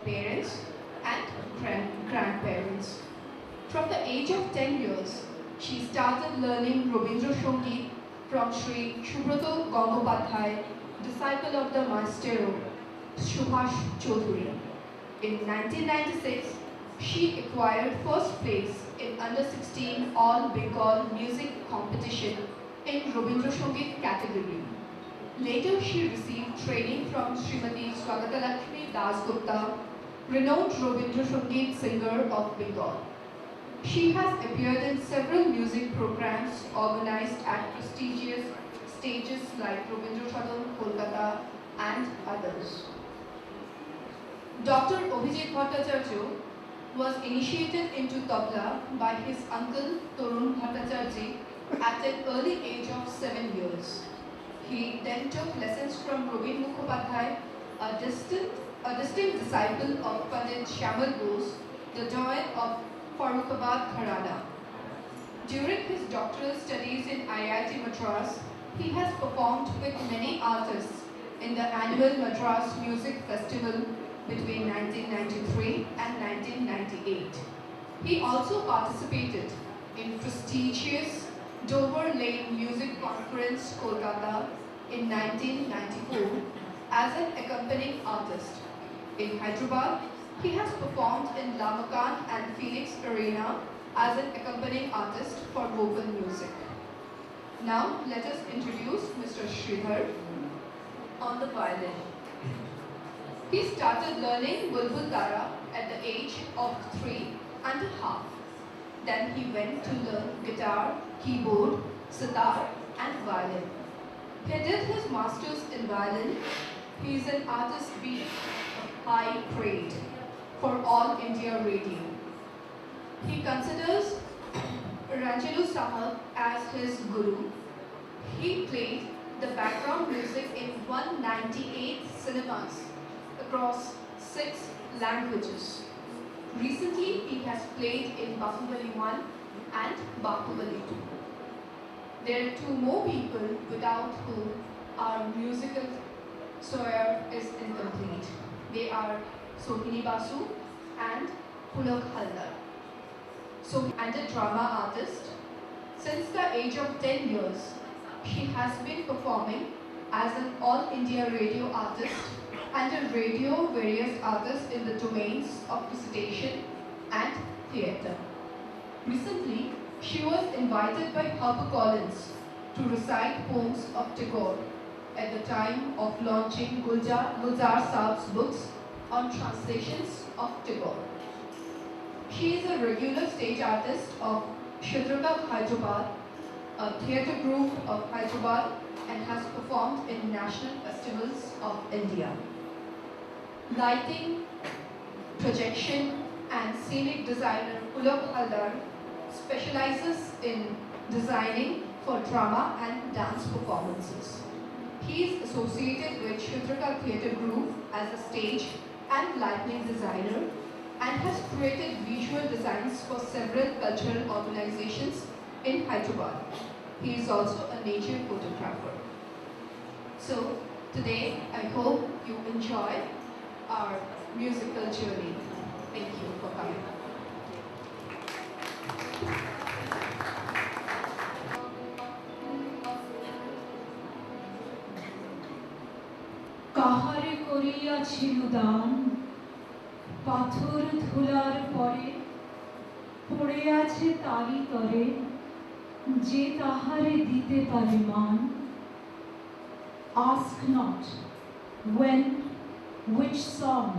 Parents and grandparents. From the age of 10 years, she started learning Robindra Sangeet from Sri Shubroto Gangopadhyay, disciple of the Maestro Subhash Chaudhuri. In 1996, she acquired first place in under 16 All Bengal Music Competition in Robindra Sangeet category. Later, she received training from Srimati Swagatalakshmi Das Gupta, renowned Robindra Sangeet singer of Bengal. She has appeared in several music programs organized at prestigious stages like Robindra Sadan, Kolkata, and others. Dr. Abhijit Bhattacharya was initiated into tabla by his uncle Torun Bhattacharya at an early age of 7 years. He then took lessons from Robin Mukhopadhyay, a distinct disciple of Pandit Shyamal Bose, the doyen of Farrukhabad Gharana. During his doctoral studies in IIT Madras, he has performed with many artists in the annual Madras Music Festival between 1993 and 1998. He also participated in prestigious Dover Lane Music Conference, Kolkata in 1994 as an accompanying artist. In Hyderabad, he has performed in La Makan and Phoenix Arena as an accompanying artist for vocal music. Now, let us introduce Mr. Sridhar on the violin. He started learning Bulbul Tara at the age of 3.5. Then he went to learn guitar, keyboard, sitar, and violin. He did his master's in violin. He is an artist B of high grade for All India Radio. He considers Ranjulu Sahab as his guru. He played the background music in 198 cinemas across 6 languages. Recently, he has played in Bahubali 1 and Bahubali 2. There are 2 more people without whom our musical soil is incomplete. They are Sohini Basu and Pulak Haldar. So, and a drama artist. Since the age of 10 years, she has been performing as an All India Radio artist and a radio various artist in the domains of recitation and theatre. Recently, she was invited by HarperCollins to recite poems of Tagore at the time of launching Gulzar Saab's books on translations of Tagore. She is a regular stage artist of Shadraka Hyderabad, a theatre group of Hyderabad, and has performed in national festivals of India. Lighting, projection, and scenic designer Pulak Haldar specializes in designing for drama and dance performances. He is associated with Shadraka Theatre Group as a stage and lighting designer and has created visual designs for several cultural organizations in Hyderabad. He is also a nature photographer. So, today I hope you enjoy our musical journey. Thank you for coming. কাহারে করিয়াছিল দান পাথর ধুলার পরে পড়ে আছে তারি তরে যে তাহারে দিতে পারে মান, ask not when, which song,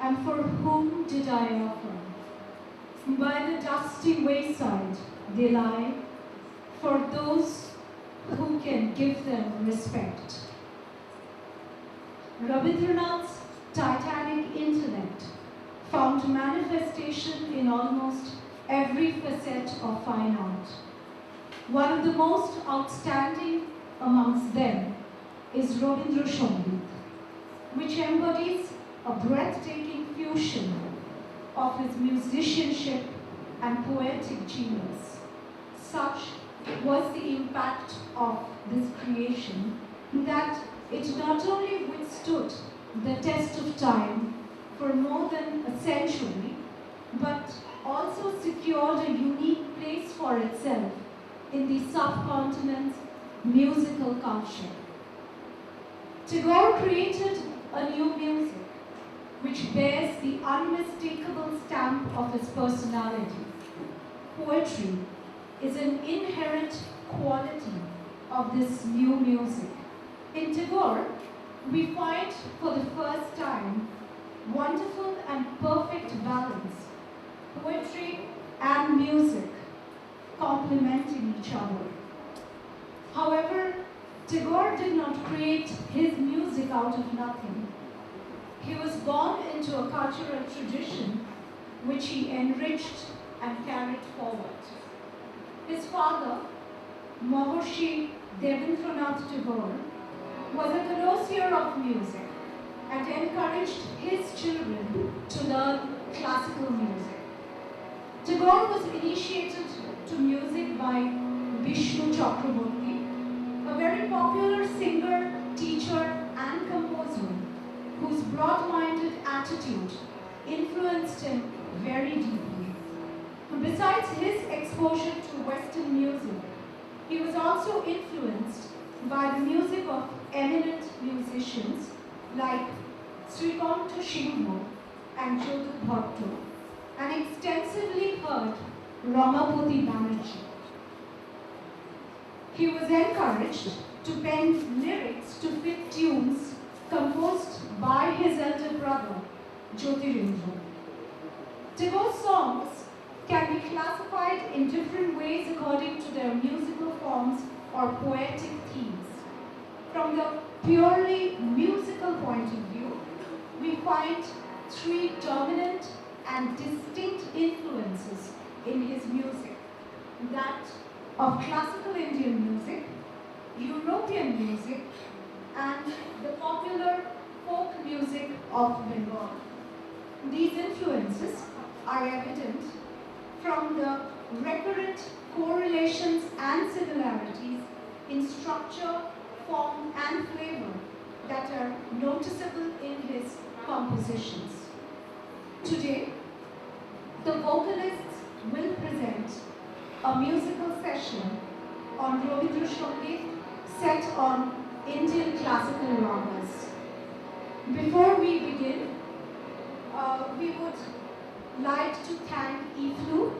and for whom did I offer. By the dusty wayside they lie, for those who can give them respect. Rabindranath's titanic intellect found manifestation in almost every facet of fine art. One of the most outstanding amongst them is Rabindra Sangeet, which embodies a breathtaking fusion of his musicianship and poetic genius. Such was the impact of this creation that it not only withstood the test of time for more than a century, but also secured a unique place for itself in the subcontinent's musical culture. Tagore created a new music which bears the unmistakable stamp of his personality. Poetry is an inherent quality of this new music. In Tagore, we find for the first time wonderful and perfect balance, poetry and music complementing each other. However, Tagore did not create his music out of nothing. He was born into a cultural tradition which he enriched and carried forward. His father, Maharishi Devendranath Tagore, was a connoisseur of music and encouraged his children to learn classical music. Tagore was initiated to music by Vishnu Chakraborty, a very popular singer, teacher, and composer whose broad-minded attitude influenced him very deeply. Besides his exposure to Western music, he was also influenced by the music of eminent musicians like Srikanth Singh and Jodhu Bhatto, and extensively heard Ramapati Banerjee. He was encouraged to pen lyrics to fit tunes composed by his elder brother, Jyotirindra. Tagore's songs can be classified in different ways according to their musical forms or poetic themes. From the purely musical point of view, we find three dominant and distinct influences in his music: that of classical Indian music, European music, and the popular folk music of Bengal. These influences are evident from the recurrent correlations and similarities in structure, form, and flavor that are noticeable in his compositions. Today, the vocalists will present a musical session on Rabindra Sangeet set on Indian classical ragas. Before we begin, we would like to thank IFLU.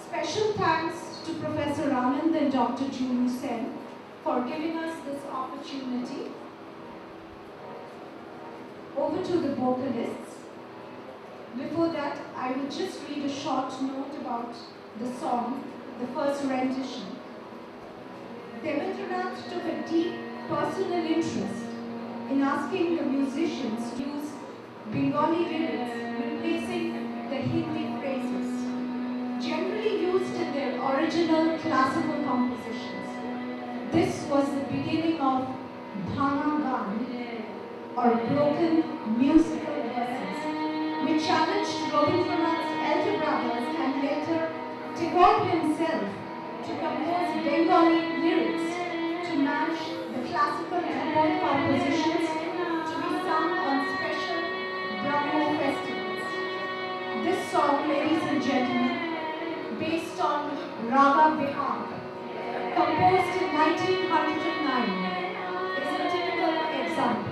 Special thanks to Professor Anand and Dr. Junu Sen for giving us this opportunity. Over to the vocalists. Before that, I will just read a short note about the song, the first rendition. Devendranath took a deep personal interest in asking the musicians to use Bengali lyrics replacing the Hindi phrases, generally used in their original classical compositions. This was the beginning of Bhanga Gan, or broken musical verses, which challenged Rabindranath's elder brothers and later Tagore himself to compose Bengali lyrics to match the classical Bengali compositions to be sung on special Brahmo festivals. This song, ladies and gentlemen, based on Raga Bihar, composed in 1909, is a typical example.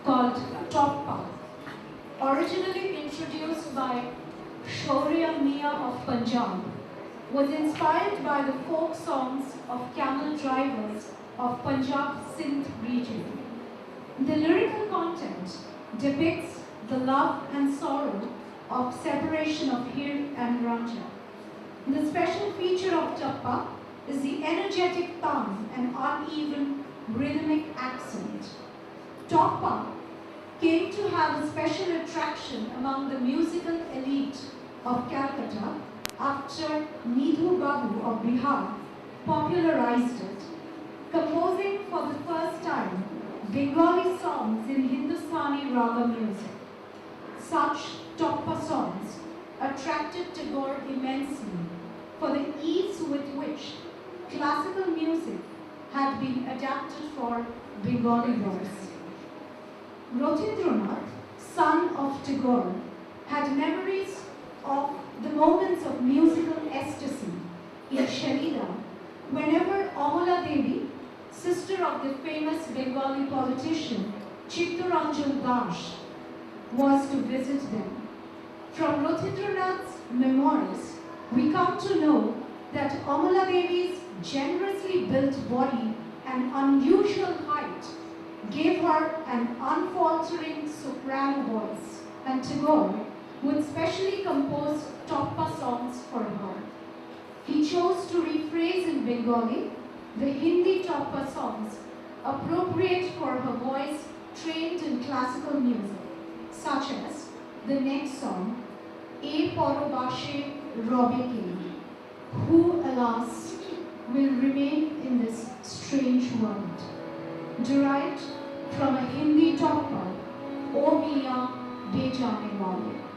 called Toppa, originally introduced by Shaurya Mia of Punjab, was inspired by the folk songs of camel drivers of Punjab Sindh region. The lyrical content depicts the love and sorrow of separation of Hir and Ranja. The special feature of Tappa is the energetic thumb and uneven rhythmic accent. Tappa came to have a special attraction among the musical elite of Calcutta after Nidhu Babu of Bihar popularized it, composing for the first time Bengali songs in Hindustani raga music. Such Tappa songs attracted Tagore immensely for the ease with which classical music had been adapted for Bengali voice. Rothindranath, son of Tagore, had memories of the moments of musical ecstasy in Shalida whenever Amala Devi, sister of the famous Bengali politician Chittoranjan Das, was to visit them. From Rothindranath's memoirs, we come to know that Amala Devi's generously built body and unusual height gave her an unfaltering soprano voice, and Tagore would specially compose Tappa songs for her. He chose to rephrase in Bengali the Hindi Tappa songs appropriate for her voice trained in classical music, such as the next song, E Porobashe Robeke, who, alas, will remain in this strange world, derived from a Hindi Tappa, O Miya Bejane Wale. Yeah.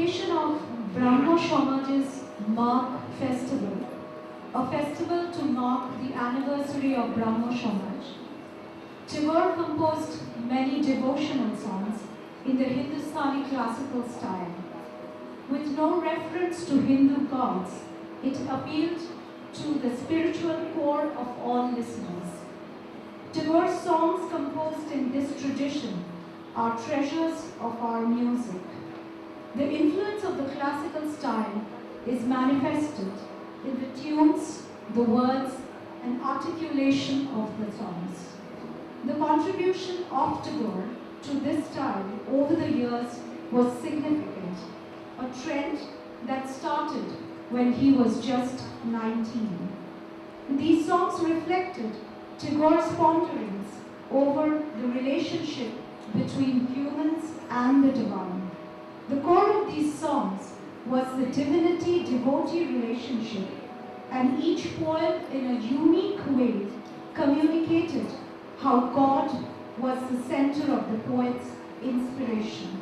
occasion of Brahmo Samaj's Magh festival, a festival to mark the anniversary of Brahmo Samaj, Tagore composed many devotional songs in the Hindustani classical style. With no reference to Hindu gods, it appealed to the spiritual core of all listeners. Tagore's songs composed in this tradition are treasures of our music. The influence of the classical style is manifested in the tunes, the words, and articulation of the songs. The contribution of Tagore to this style over the years was significant, a trend that started when he was just 19. These songs reflected Tagore's ponderings over the relationship between humans and the divine. The core of these songs was the divinity-devotee relationship, and each poem in a unique way communicated how God was the center of the poet's inspiration.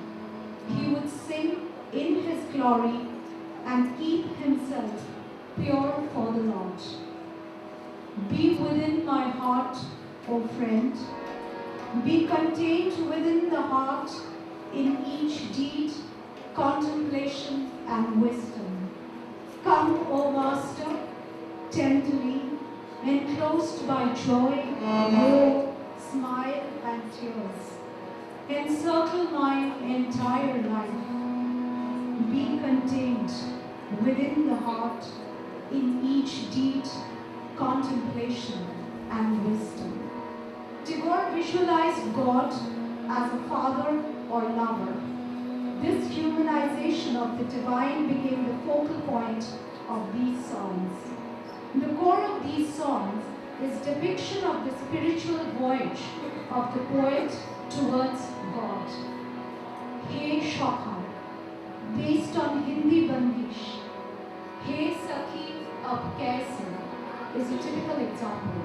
He would sing in his glory and keep himself pure for the Lord. Be within my heart, O friend. Be contained within the heart in each deed, contemplation, and wisdom. Come, O Master, tenderly, enclosed by joy, woe, smile, and tears. Encircle my entire life. Be contained within the heart in each deed, contemplation, and wisdom. Tagore visualized God as a father or lover. This humanization of the divine became the focal point of these songs. The core of these songs is depiction of the spiritual voyage of the poet towards God. Hey Shakha, based on Hindi Bandish, Hey Sakhi Ab Kaise is a typical example.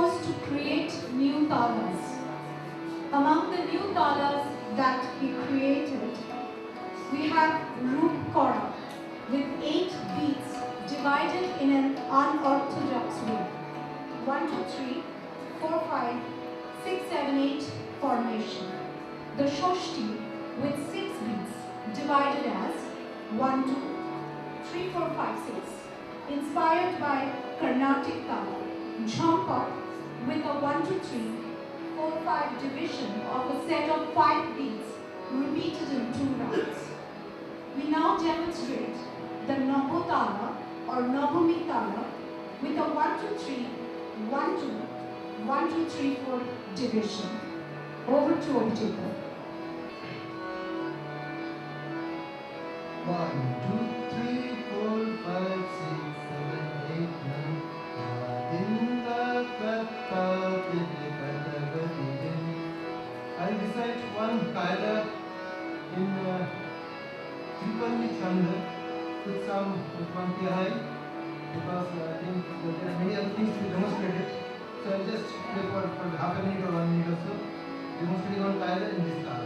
chose to create new talas. Among the new talas that he created, we have Roop Kora with 8 beats divided in an unorthodox way. 1, 2, 3, 4, 5, 6, 7, 8 formation. The Shoshti with 6 beats divided as 1, 2, 3, 4, 5, 6. Inspired by Carnatic Tala. Jhampa with a 1, 2, 3, 4, 5 division of a set of 5 beats repeated in 2 rounds. We now demonstrate the Nabotala or Nabumi Tala with a 1, 2, 3, 1, 2, 1, 2, 3, 4 division. Over to Abhijita. 1, 2, 3, 4, 5, 6, 7, 8, 9. I recite one kaida in Tripandi Chanda with one Tihai because I think there are many other things to demonstrate it. So I'll just play for half a minute or 1 minute or so, demonstrating one kaida in this kala.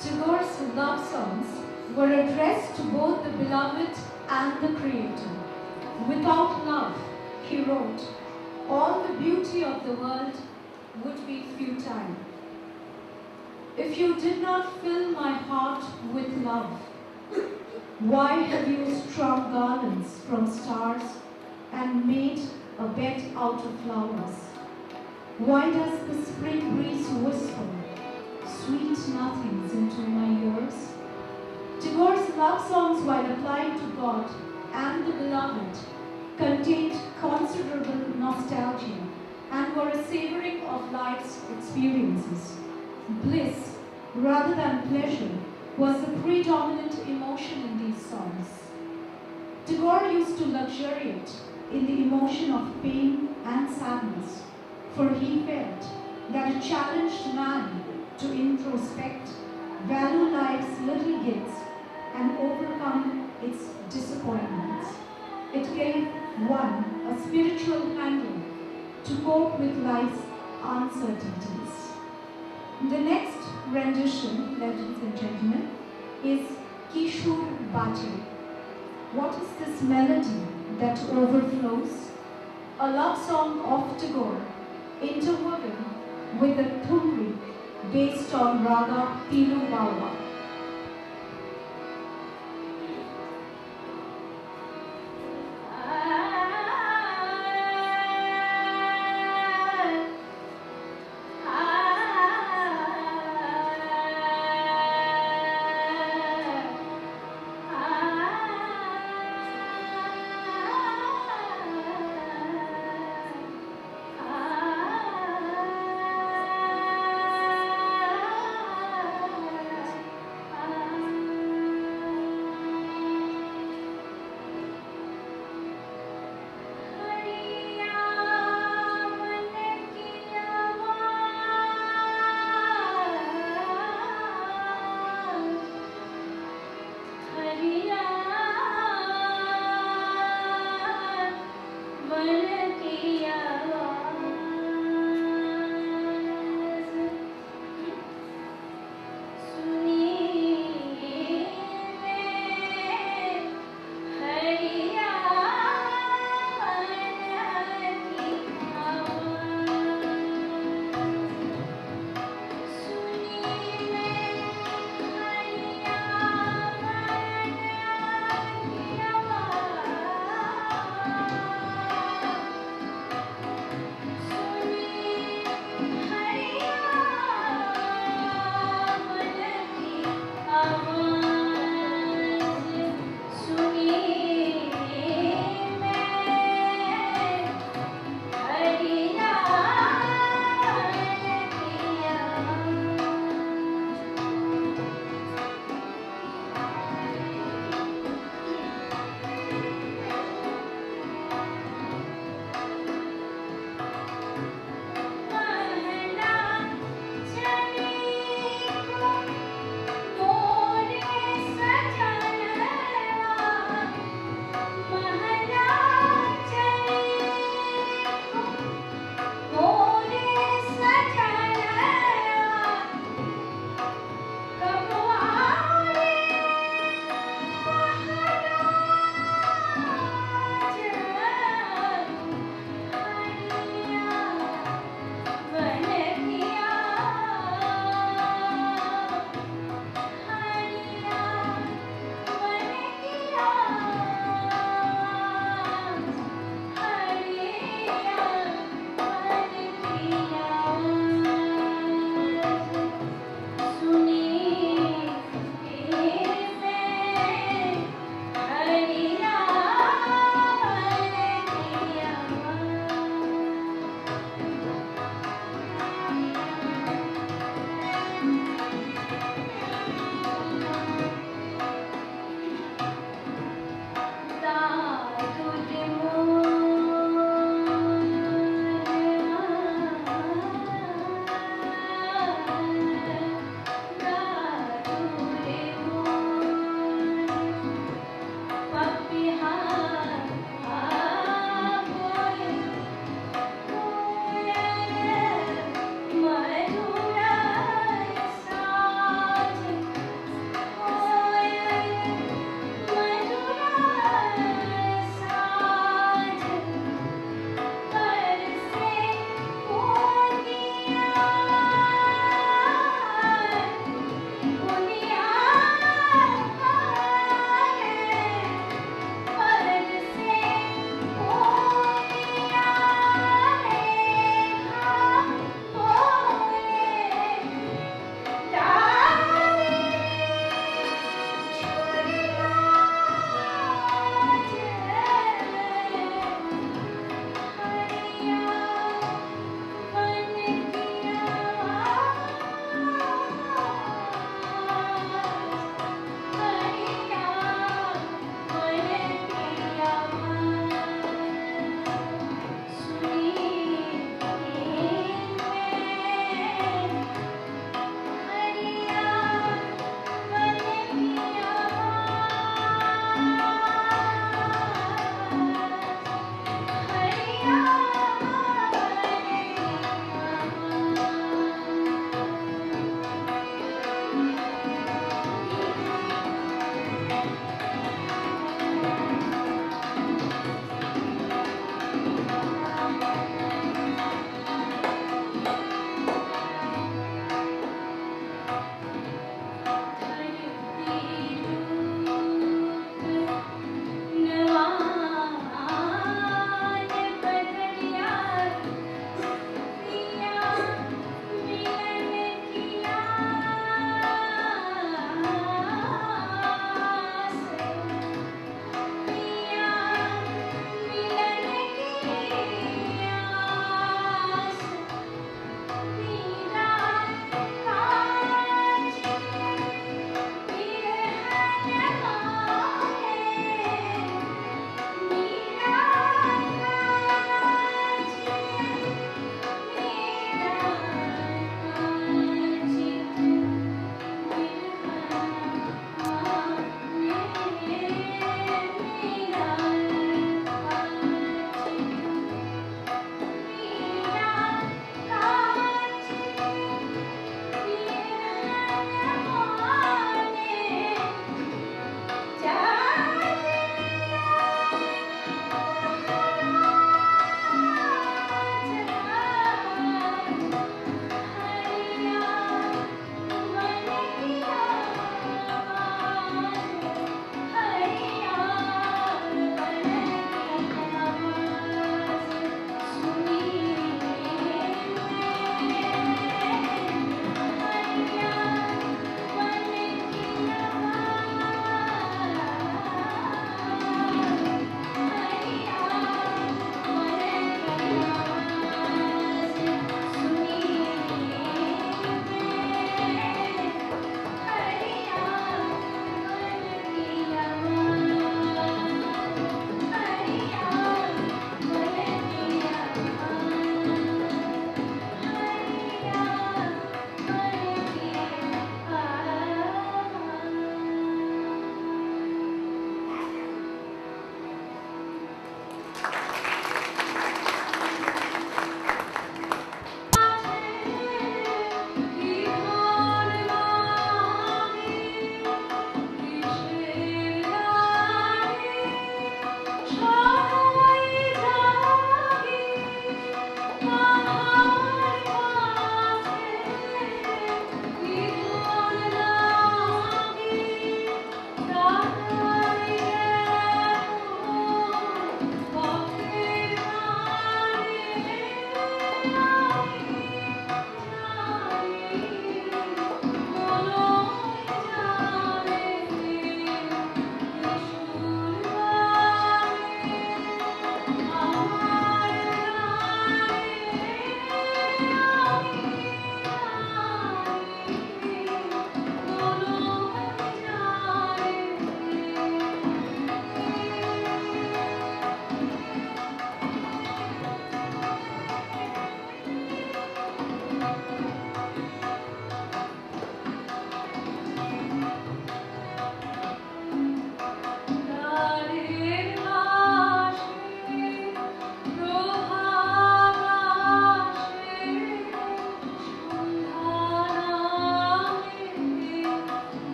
Tagore's love songs were addressed to both the beloved and the Creator. Without love, he wrote, all the beauty of the world would be futile. If you did not fill my heart with love, why have you strung garlands from stars and made a bed out of flowers? Why does the spring breeze whisper sweet nothings into my ears? Tagore's love songs, while applied to God and the beloved, contained considerable nostalgia and were a savoring of life's experiences. Bliss, rather than pleasure, was the predominant emotion in these songs. Tagore used to luxuriate in the emotion of pain and sadness, for he felt that it challenged man to introspect, value life's little gifts, and overcome its disappointments. It gave one a spiritual handle to cope with life's uncertainties. The next rendition, ladies and gentlemen, is Kishore Bate. What is this melody that overflows? A love song of Tagore, interwoven with a thumri based on Raga Tilu Bawa.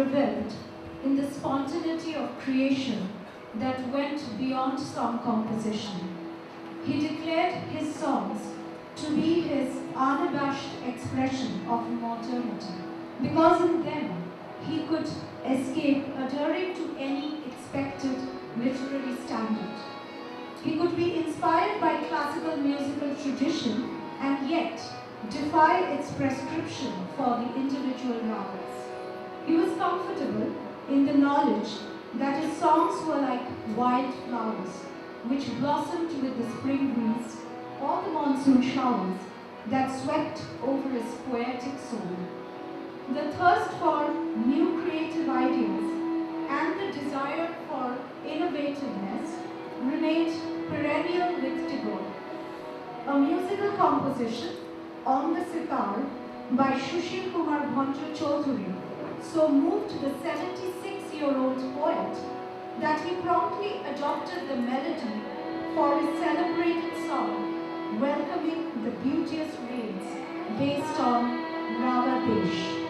reveled in the spontaneity of creation that went beyond song composition. He declared his songs to be his unabashed expression of modernity, because in them he could escape adhering to any expected literary standard. He could be inspired by classical musical tradition and yet defy its prescription for the individual ragas. He was comfortable in the knowledge that his songs were like wildflowers which blossomed with the spring breeze or the monsoon showers that swept over his poetic soul. The thirst for new creative ideas and the desire for innovativeness remained perennial with Tagore. A musical composition on the sitar by Sushil Kumar Bhanja Chaudhuri so moved the 76-year-old poet that he promptly adopted the melody for his celebrated song, Welcoming the Beauteous Rains, based on Raga Desh.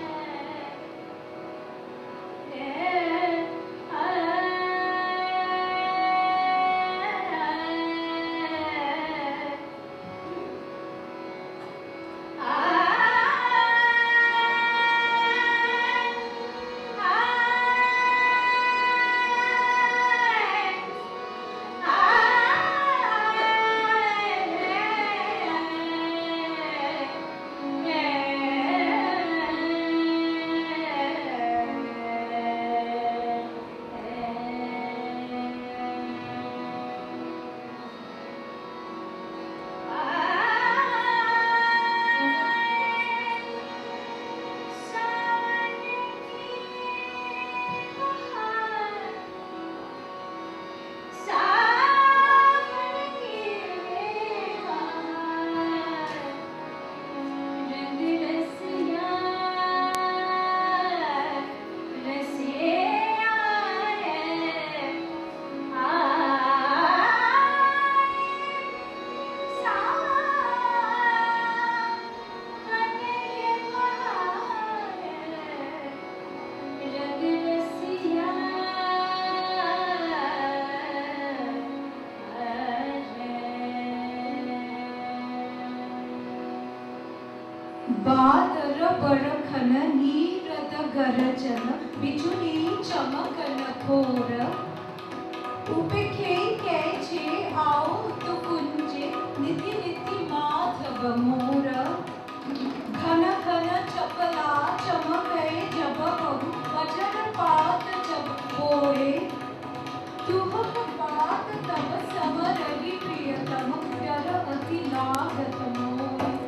बादर बरखन नीरद गरजन बिजुली चमकन घोर उपेखे cache आओ तो कुंजे निति निति माधव मोर घन घन चपला चमके जब बहु वजन पात जब होए तुहक बात तब समरहि प्रियतम डर अति लागत मोए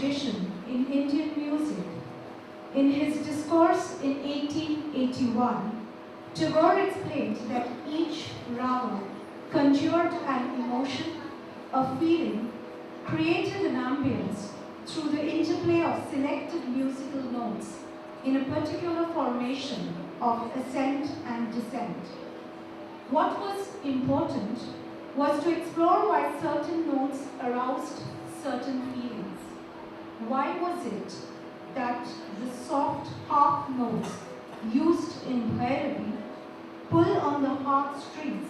tradition in Indian music. In his discourse in 1881, Tagore explained that each raga conjured an emotion, a feeling, created an ambience through the interplay of selected musical notes in a particular formation of ascent and descent. What was important was to explore why certain notes aroused certain feelings. Why was it that the soft half notes used in Bhairavi pull on the heartstrings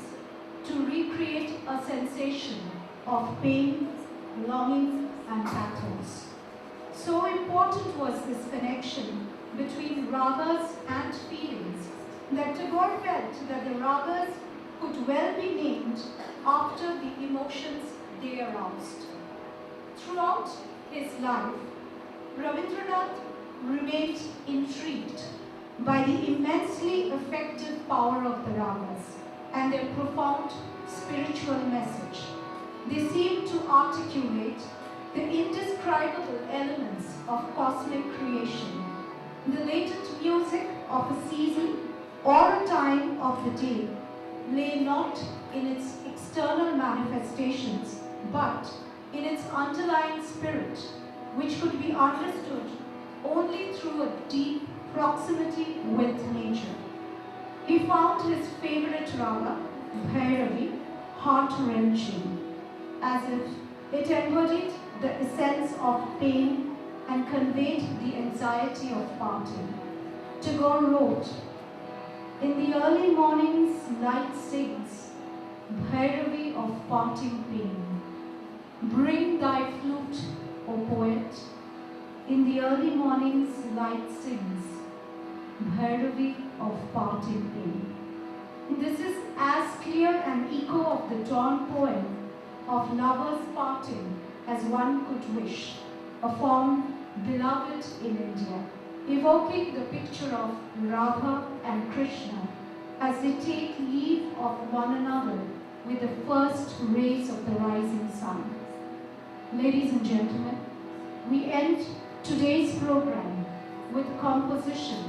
to recreate a sensation of pain, longing, and pathos? So important was this connection between ragas and feelings that Tagore felt that the ragas could well be named after the emotions they aroused. Throughout his life, Rabindranath remained intrigued by the immensely effective power of the ragas and their profound spiritual message. They seem to articulate the indescribable elements of cosmic creation, the latent music of a season or a time of the day lay not in its external manifestations, but in its underlying spirit, which could be understood only through a deep proximity with nature. He found his favorite raga, Bhairavi, heart-wrenching, as if it embodied the essence of pain and conveyed the anxiety of parting. Tagore wrote, "In the early mornings light sings, Bhairavi of parting pain. Bring thy flute, O poet. In the early mornings light sings, Bhairavi of parting pain." This is as clear an echo of the dawn poem of lovers parting as one could wish, a form beloved in India, evoking the picture of Radha and Krishna as they take leave of one another with the first rays of the rising sun. Ladies and gentlemen, we end today's program with a composition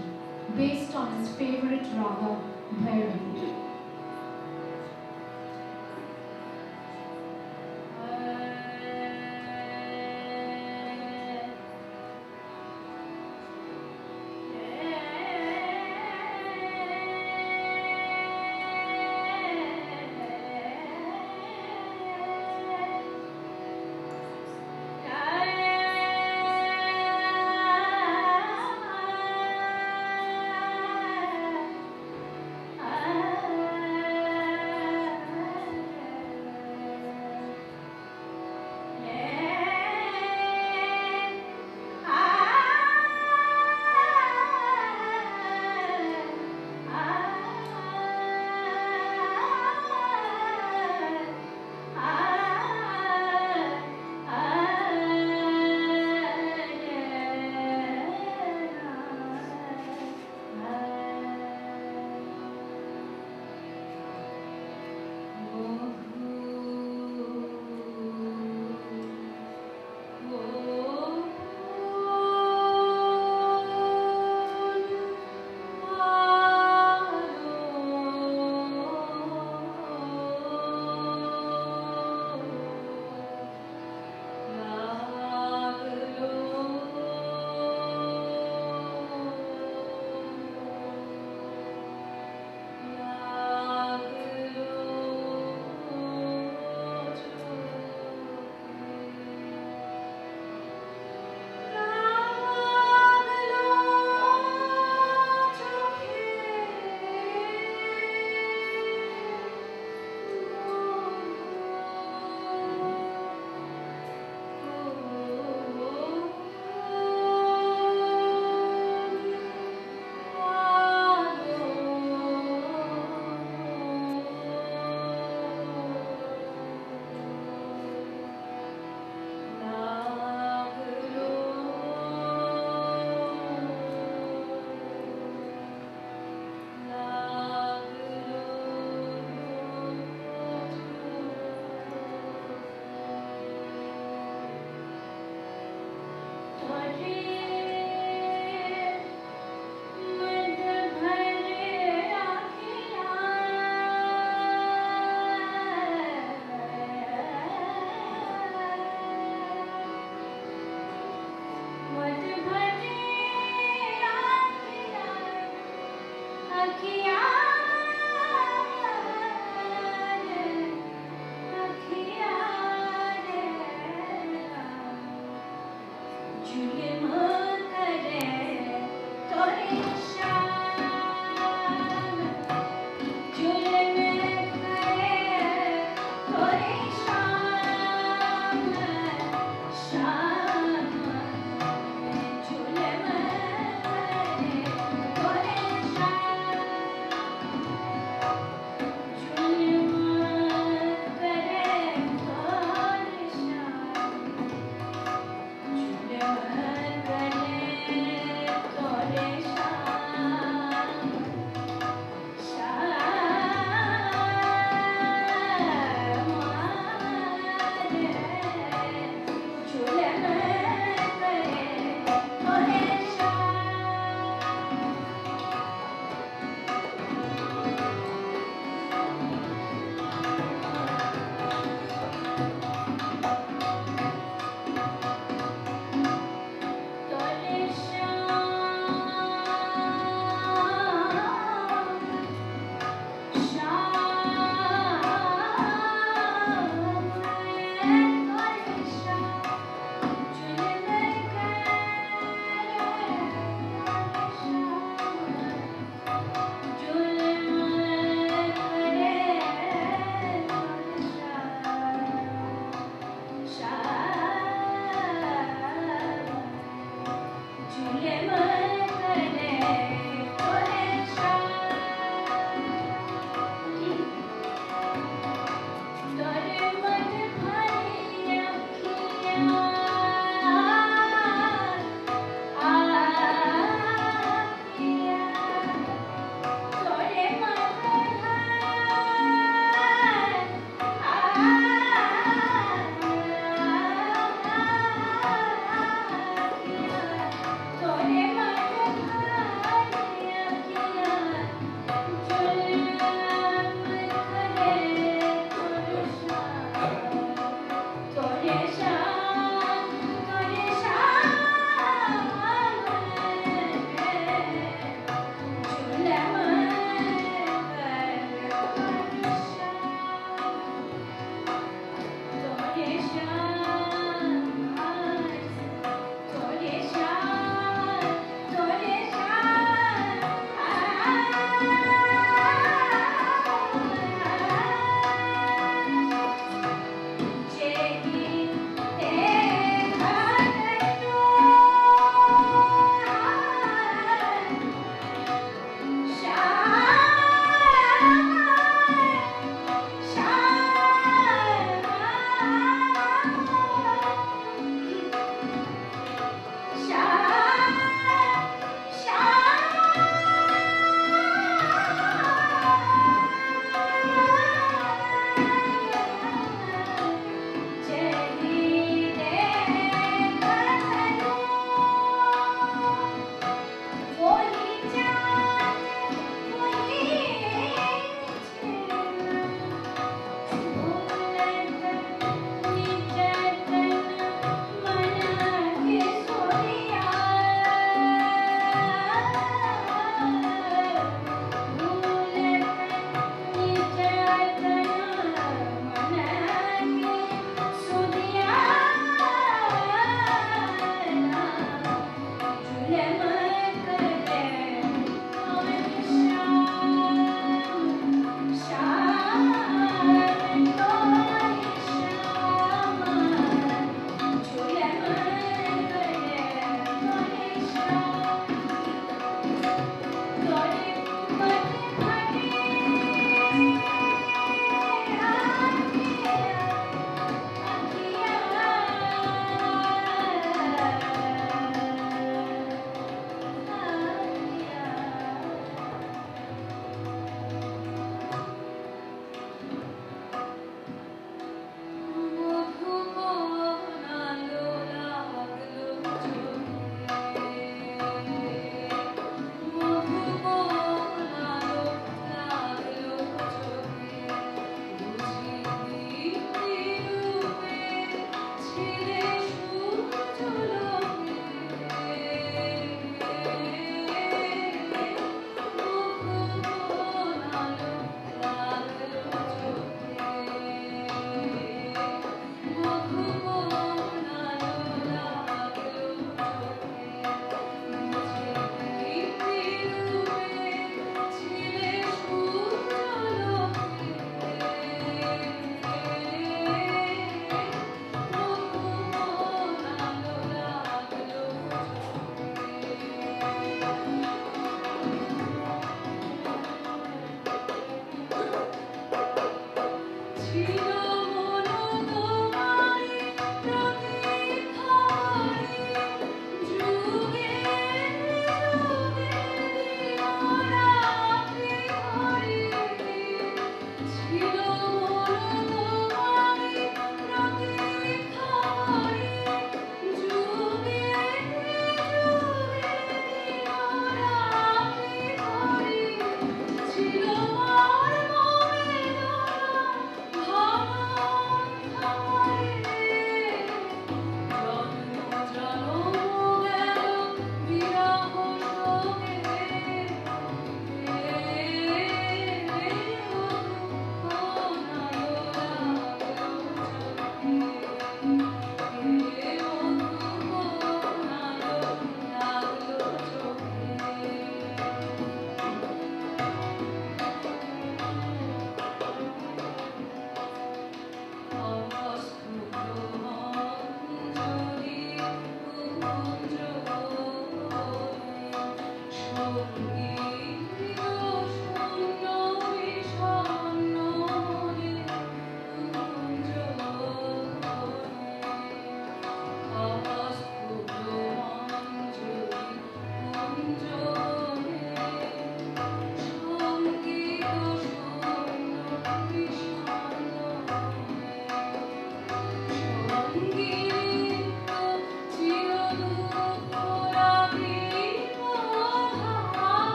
based on his favorite raga, Bhairavi. Ah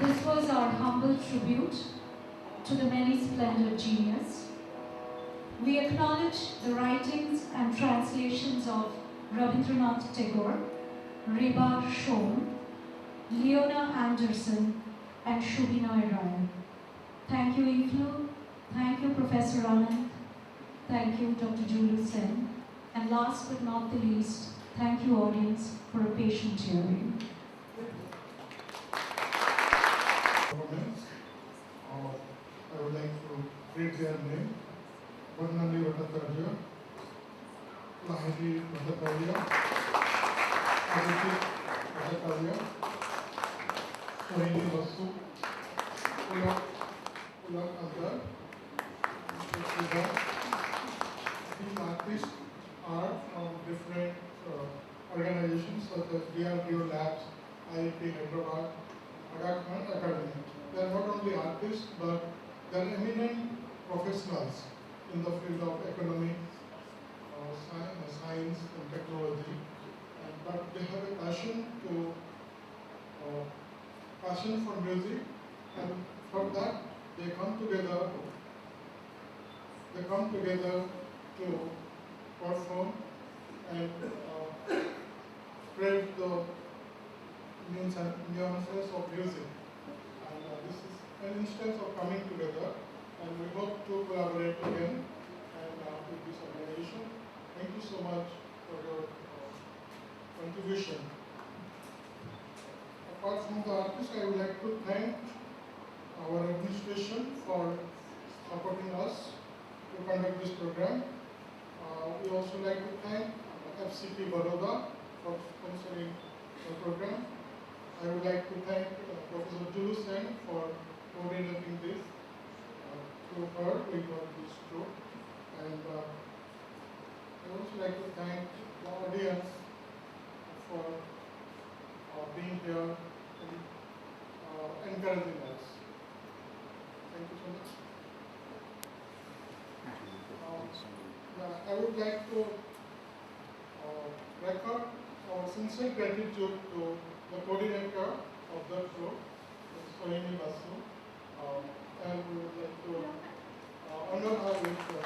This was our humble tribute to the many-splendid genius. We acknowledge the writings and translations of Rabindranath Tagore, Reba Shom, Leona Anderson, and Shubinoy Rai. Thank you, Influ. Thank you, Professor Anand. Thank you, Dr. Julius Sen. And last but not the least, thank you, audience, for a patient hearing. I would like to read their name. Varnali Bhattacharya, Lahiri Bhattacharya, Aditi Bhattacharya, Sohini Basu, Ulak Agar. These artists are from different organizations such as DRDO Labs, IIT Hyderabad, Aga Khan Academy. They are not only artists, but they are eminent professionals in the field of economics, science and technology. But they have a passion for music, and for that they come together. They come together to perform and spread the nuances of music. And this is an instance of coming together, and we hope to collaborate again and with this organization. Thank you so much for your contribution. Apart from the artists, I would like to thank our administration for supporting us to conduct this program. We also like to thank FCP Baroda for sponsoring the program. I would like to thank Professor Julius Sen for coordinating this. Through her, we got this through. And I would also like to thank the audience for being here and encouraging us. Thank you so much. I would like to record our sincere gratitude to the coordinator of the show, Sohini Basu, and we would like to honor her with the